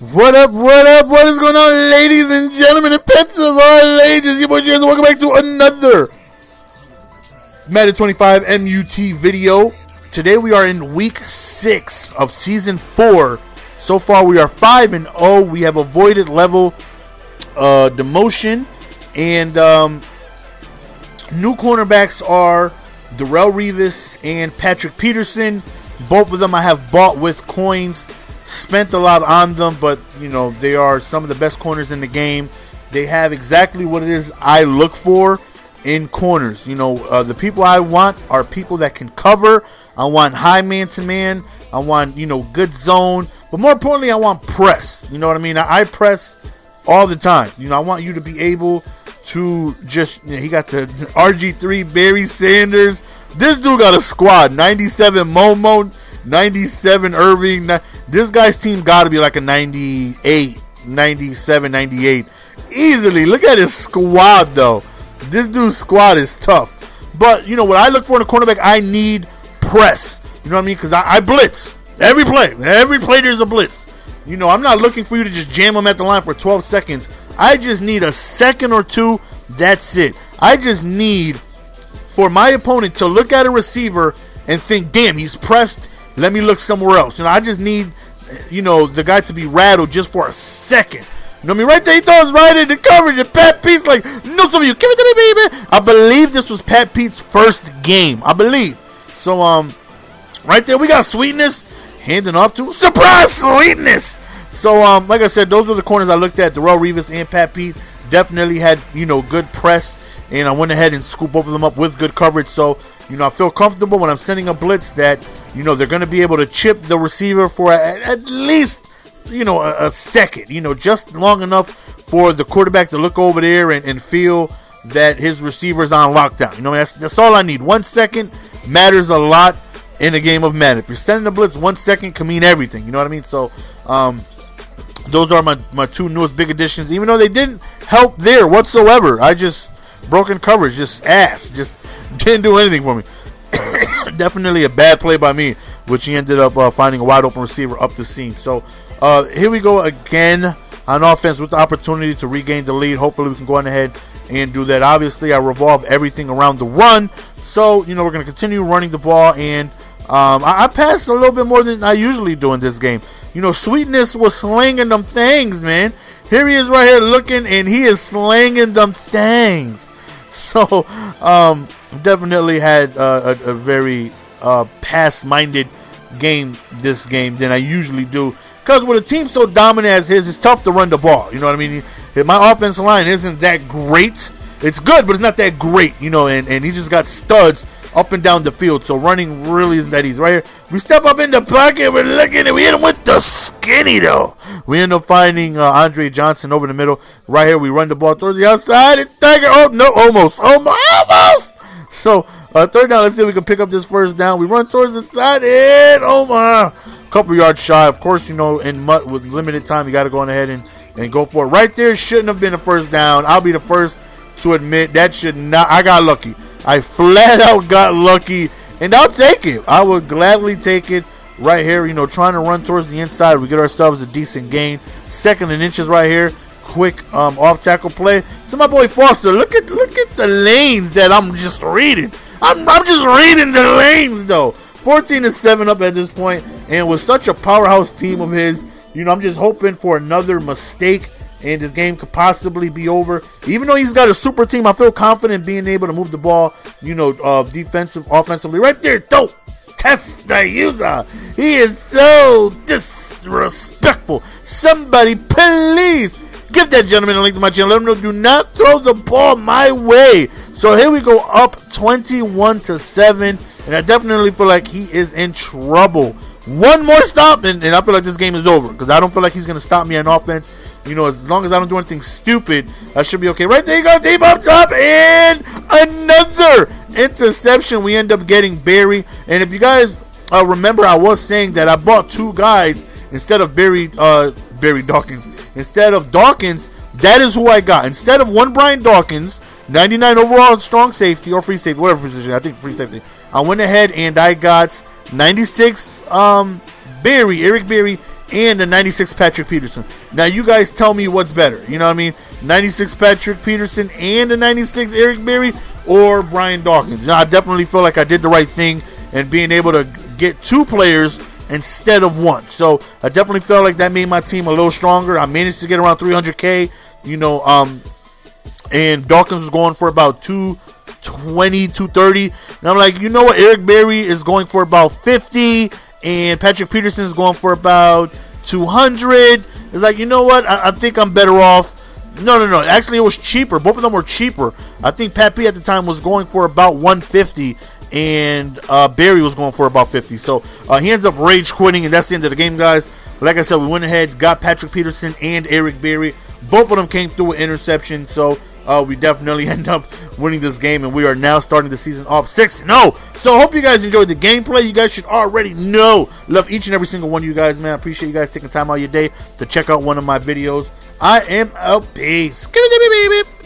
What up, what up, what is going on, ladies and gentlemen and pets of all ages? Your boy James, welcome back to another Madden 25 MUT video. Today we are in week 6 of season 4. So far we are 5-0. We have avoided level demotion, and new cornerbacks are Darrelle Revis and Patrick Peterson. Both of them I have bought with coins. Spent a lot on them, but you know, they are some of the best corners in the game. They have exactly what it is I look for in corners. You know, the people I want are people that can cover. I want high man-to-man. I want, you know, good zone. But more importantly, I want press. You know what I mean? I press all the time. You know, I want you to be able to just, you know, he got the RG3 Barry Sanders. This dude got a squad. 97 Momo, 97 Irving. This guy's team got to be like a 98, 97, 98. Easily. Look at his squad, though. This dude's squad is tough. But, you know, what I look for in a cornerback, I need press. You know what I mean? Because I blitz. Every play. Every play there's a blitz. You know, I'm not looking for you to just jam them at the line for 12 seconds. I just need a second or two. That's it. I just need for my opponent to look at a receiver and think, damn, he's pressed. Let me look somewhere else. You know, I just need, you know, the guy to be rattled just for a second. You know what I mean? Right there, he throws right into coverage, and Pat Pete's like, no, some of you, give it to me, baby. I believe this was Pat Pete's first game. I believe. So, right there, we got Sweetness handing off to surprise Sweetness. So, like I said, those are the corners I looked at. Darrelle Revis and Pat Pete definitely had, you know, good press, and I went ahead and scooped both of them up with good coverage. So, you know, I feel comfortable when I'm sending a blitz that, you know, they're going to be able to chip the receiver for at least, you know, a second, you know, just long enough for the quarterback to look over there and feel that his receiver's on lockdown. You know, that's all I need. 1 second matters a lot in a game of Madden. If you're sending a blitz, 1 second can mean everything. You know what I mean? So, those are my two newest big additions, even though they didn't help there whatsoever. I just broken coverage, just didn't do anything for me. Definitely a bad play by me, which he ended up finding a wide open receiver up the seam. So here we go again on offense with the opportunity to regain the lead. Hopefully we can go on ahead and do that. Obviously I revolve everything around the run, so you know we're going to continue running the ball, and I passed a little bit more than I usually do in this game. You know, Sweetness was slinging them things, man. Here he is right here looking, and he is slinging them things. So, definitely had a very pass-minded game this game than I usually do. Because with a team so dominant as his, it's tough to run the ball. You know what I mean? My offensive line isn't that great. It's good, but it's not that great, you know, and he just got studs up and down the field, so running really isn't that easy. Right here, we step up in the pocket, we're looking, and we hit him with the skinny, though. We end up finding Andre Johnson over the middle. Right here, we run the ball towards the outside, and Tiger, oh, no, almost. So, third down, let's see if we can pick up this first down. We run towards the side, and, oh, my, couple yards shy. Of course, you know, with limited time, you got to go on ahead and go for it. Right there shouldn't have been a first down. I'll be the first to admit that should not. I got lucky. I flat out got lucky, and I'll take it. I would gladly take it right here. You know, trying to run towards the inside. We get ourselves a decent gain. 2nd and inches right here. Quick off tackle play to my boy Foster. Look at the lanes that I'm just reading. I'm just reading the lanes though. 14-7 up at this point, and with such a powerhouse team of his, you know, I'm just hoping for another mistake and this game could possibly be over. Even though he's got a super team, I feel confident being able to move the ball, you know, offensively. Right there, dope. Test the user. He is so disrespectful. Somebody please give that gentleman a link to my channel. Let him know, do not throw the ball my way. So here we go, up 21-7, and I definitely feel like he is in trouble. One more stop, and I feel like this game is over, because I don't feel like he's going to stop me on offense. You know, as long as I don't do anything stupid, I should be okay. Right there you go, deep up top, and another interception. We end up getting Barry. And if you guys remember, I was saying that I bought 2 guys instead of Barry Dawkins. Instead of Dawkins, that is who I got. Instead of one Brian Dawkins, 99 overall strong safety, or free safety, whatever position, I think free safety, I went ahead and I got 96 Eric Berry, and the 96 Patrick Peterson. Now, you guys tell me what's better. You know what I mean? 96 Patrick Peterson and the 96 Eric Berry, or Brian Dawkins. Now, I definitely feel like I did the right thing in being able to get 2 players instead of 1. So I definitely felt like that made my team a little stronger. I managed to get around 300K, you know, and Dawkins was going for about 220, 230. And I'm like, you know what? Eric Berry is going for about 50, and Patrick Peterson is going for about 200. It's like, you know what? I think I'm better off. No. Actually, it was cheaper. Both of them were cheaper. I think Pat P at the time was going for about 150, and Barry was going for about 50. So he ends up rage quitting, and that's the end of the game, guys. But like I said, we went ahead, got Patrick Peterson and Eric Berry. Both of them came through with interception, so we definitely end up winning this game, and we are now starting the season off 6-0. So I hope you guys enjoyed the gameplay. You guys should already know. Love each and every single one of you guys, man. I appreciate you guys taking time out of your day to check out one of my videos. I am out. Peace. Give it to me, baby.